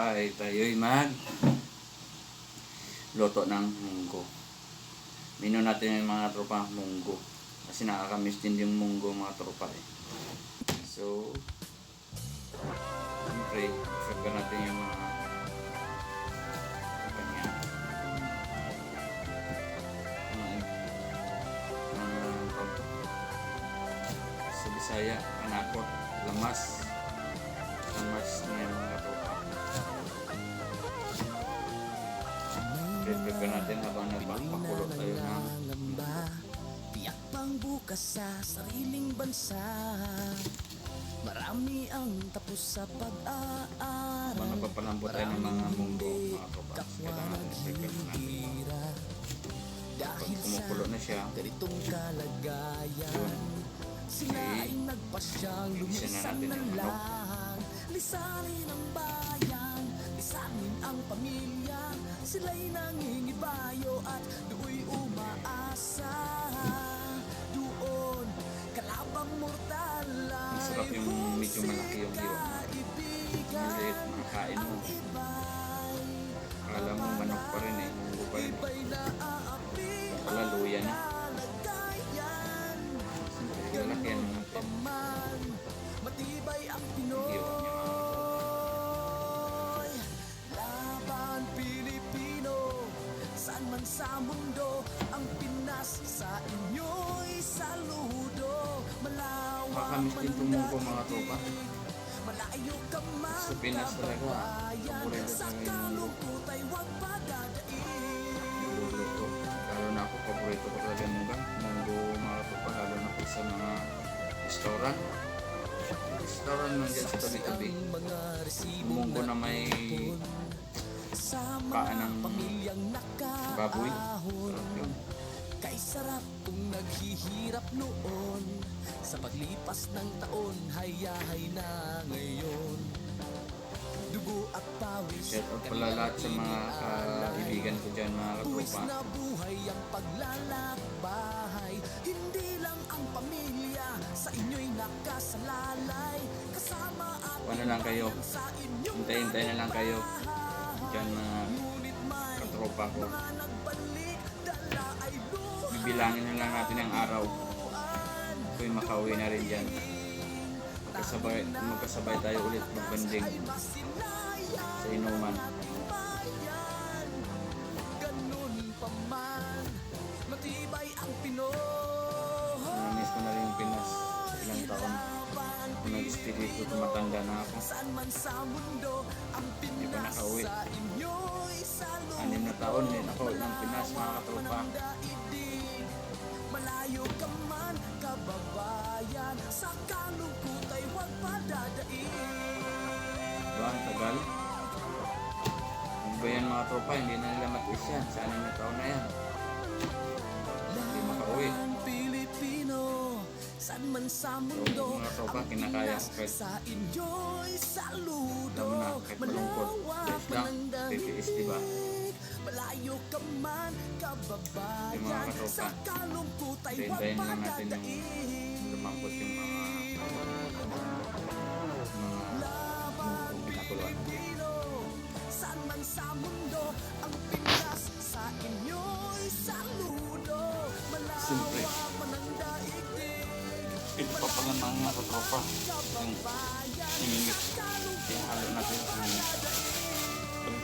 tropa ay tayo'y mag luto ng munggo. Mino natin yung mga tropa munggo. Kasi nakakamiss din yung munggo mga tropa eh. So, siyempre, isagay natin yung mga kanya. Sa Bisaya, anakot, lamas niya mga tropa. Isagay natin habang nagpapakulo tayo ng tiyak pang bukas sa sariling bansa. Marami ang tapos sa pag-aaral. Habang nagpapalambot tayo ng mga munggo mga tropa, kailangan natin isagay natin. Pag kumukulo na siya, ganitong kalagayan, sila ay nagpasyang lumisan na lang. Lisanin ang bayan, lisanin ang pamilya. Sila'y nangingibayo at do'y umaasa. Doon, kalabang mortal ay masarap yung medyo malaki yung hiwa. Maliit, makakain mo. Akala mo manok pa rin eh, munggo pa rin eh. Pala luya na. Siyempre, lalaki yan natin. Matibay ang Hiwa niya mga Pinoy. Laban Pilipino, saan man sa mundo, ang Pinas sa inyo'y saludo. Malawak makakamis din itong munggo mga tropa. malayo ka man, Sa Pinas talaga, paborito sa sa mga munggo. kalungkot ay huwag padadain. Luluto. Lalo na ako, paborito ko talaga yung munggo mga tropa. Lalo na po sa mga restaurant. Restaurant nandiyan sa tabi-tabi. Munggo na may paan ng baboy. Sarap yun. Kay sarap kung naghihirap noon. Sa paglipas ng taon, hayahay na ngayon. Dugo at pawis, Shout out pala lahat sa mga kaibigan ko dyan mga buwis katropa. na buhay ang paglalakbay. Hindi lang ang pamilya sa inyo'y nakasalalay. Kasama at Ano lang kayo, sa inyong hintay-hintay na lang kayo dyan mga ngunit may katropa ko. mga nagbalik, dala ay luha. Bibilangin na lang natin ang araw. Ako'y makauwi na rin dyan. Magkasabay tayo ulit magbanding sa inuman. Ganun pa man, matibay ang Pinoy. Namiss ko na rin yung Pinas sa ilang taon. Kung nag-espiritu, tumatanda na ako. Saan man sa mundo, ang Hindi pa Pinas nakauwi. sa inyo'y saludo. 6 na taon din ako ng Pinas mga katropa. Daigdig, malayo ka man, kababayan, sa kalungkot ay huwag padadaig. Diba? Ang tagal. Ano ba yan mga tropa? Hindi na nila matis yan. Sa 6 na taon na yan. Hindi makauwi. Laban Pilipino, saan man sa mundo, So, mga tropa, kinakaya ko kahit sa inyo'y saludo. alam na, kahit malungkot. Yes lang, titiis diba? Malayo ka man, kababayan, Yung mga katropa, sa kalungkot ay huwag hintayin lang natin yung padadaig. lumambot yung mga pinakuluan natin. Pilipino, saan man sa mundo, ang Pinas sa inyo'y saludo. Siyempre, Malawak man ang daigdig. ito pa pala mga katropa. Yung imimix. Ihalo natin sa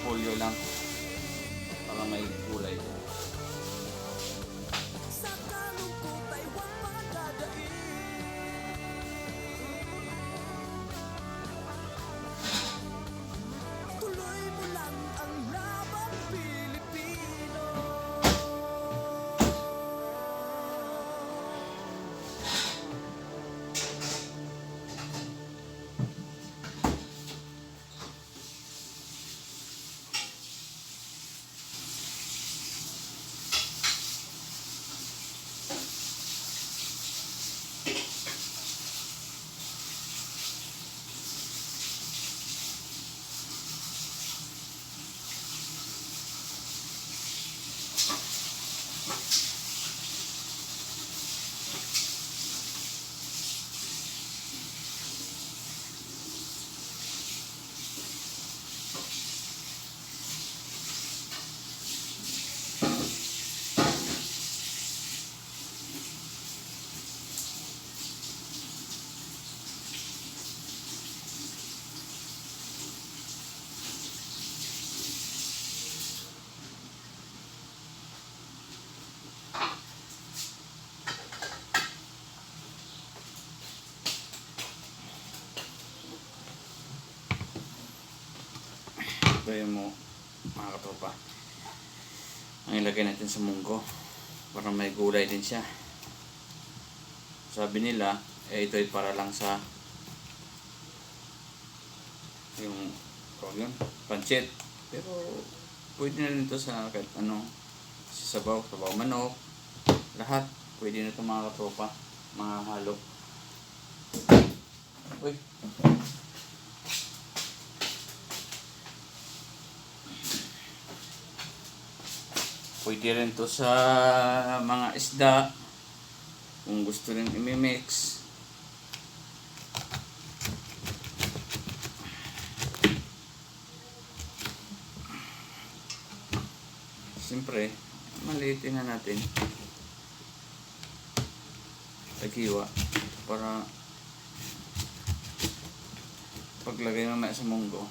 polio lang. Para may kulay din. Sa kalungkot ay huwag padadaig. Tuloy mo lang ang laban Pilipino. gaya mo mga katropa, ang ilagay natin sa munggo para may gulay din siya. Sabi nila ito ay para lang sa yung yun, pancit, pero pwede na rin ito sa kahit ano, sa sabaw manok, lahat pwede na ito mga katropa, mga halo. Uy. Pwede rin to sa mga isda kung gusto rin i-mix. Siyempre, maliitin na natin. Taghiwa para paglagay mamaya sa munggo,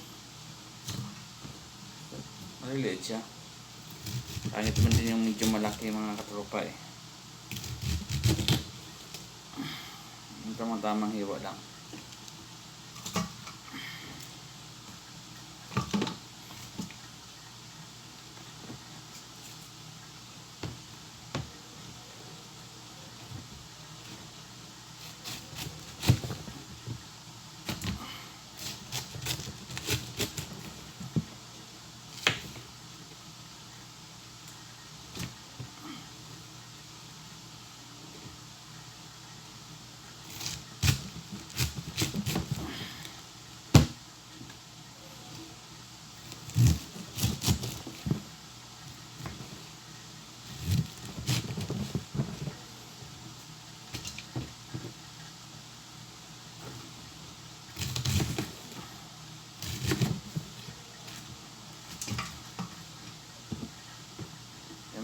maliliit siya. Kahit man din yung medyo malaki mga katropa eh. Yung tamang hiwa lang.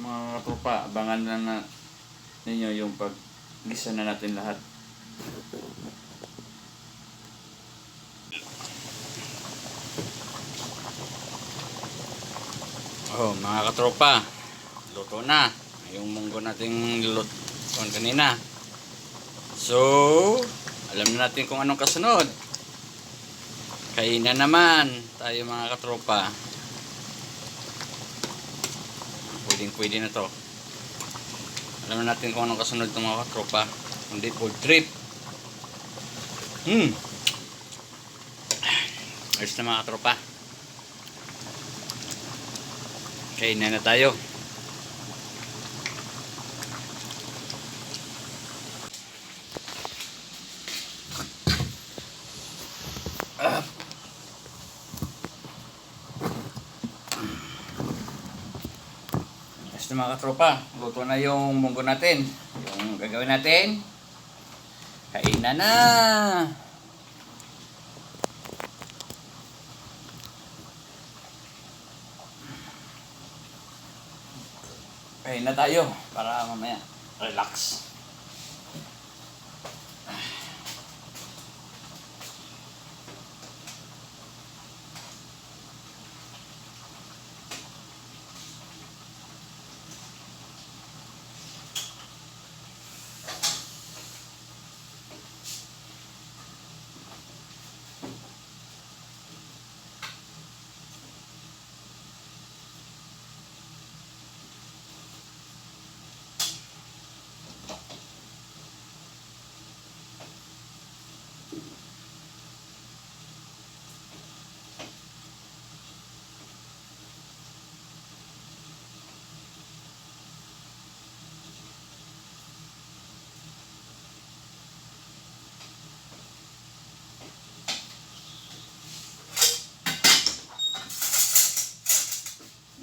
Mga katropa, abangan na ninyo yung pag-gisa na natin lahat. Oh, mga katropa, luto na yung munggo nating lutuan kanina. So, alam na natin kung anong kasunod. Kainan naman tayo mga katropa. Pwede na to. Alam na natin kung anong kasunod ng mga katropa. Hindi food trip. Ayos na mga katropa. Kain na tayo. Basta mga katropa, luto na yung munggo natin. Yung gagawin natin, kainan na! Kain na tayo para mamaya relax.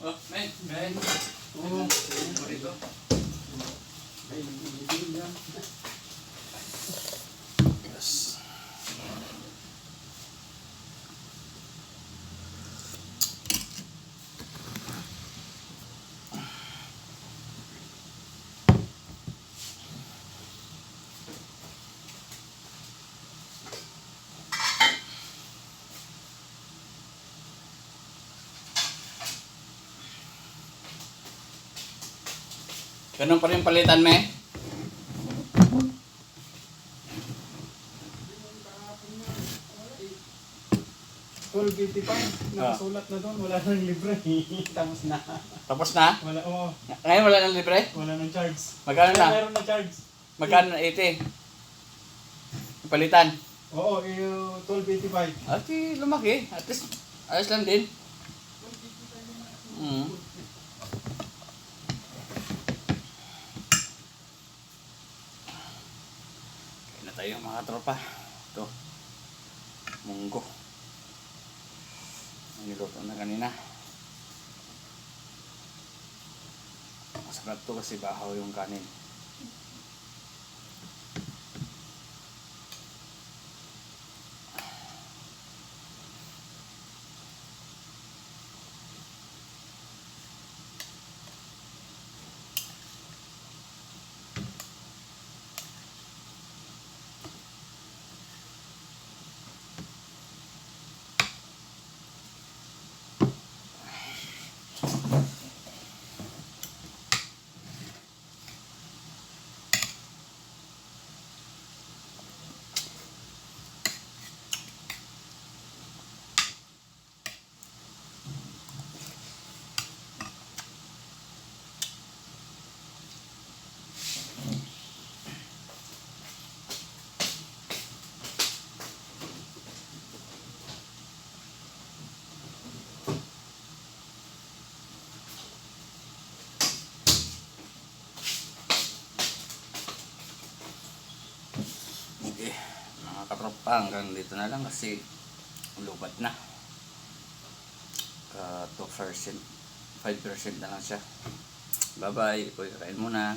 Oh, men. Oh, dito. Yes. Ganun pa rin palitan, me? 12.85. Nakasulat na doon. Wala nang libre. Tapos na. Tapos na? Wala, oo. Ngayon wala nang libre? Wala nang charge. Magkano na? Meron na charge. Magkano na 80? Palitan? Oo, 12.85. Ati, lumaki. At least, ayos lang din. Kain na tayo mga tropa. Ito. Munggo. Niluto na kanina. Masarap to kasi bahaw yung kanin. Okay, mga katropa, hanggang dito na lang kasi lubat na. 2%, 5% na lang siya. Bye bye, ikaw kakain muna.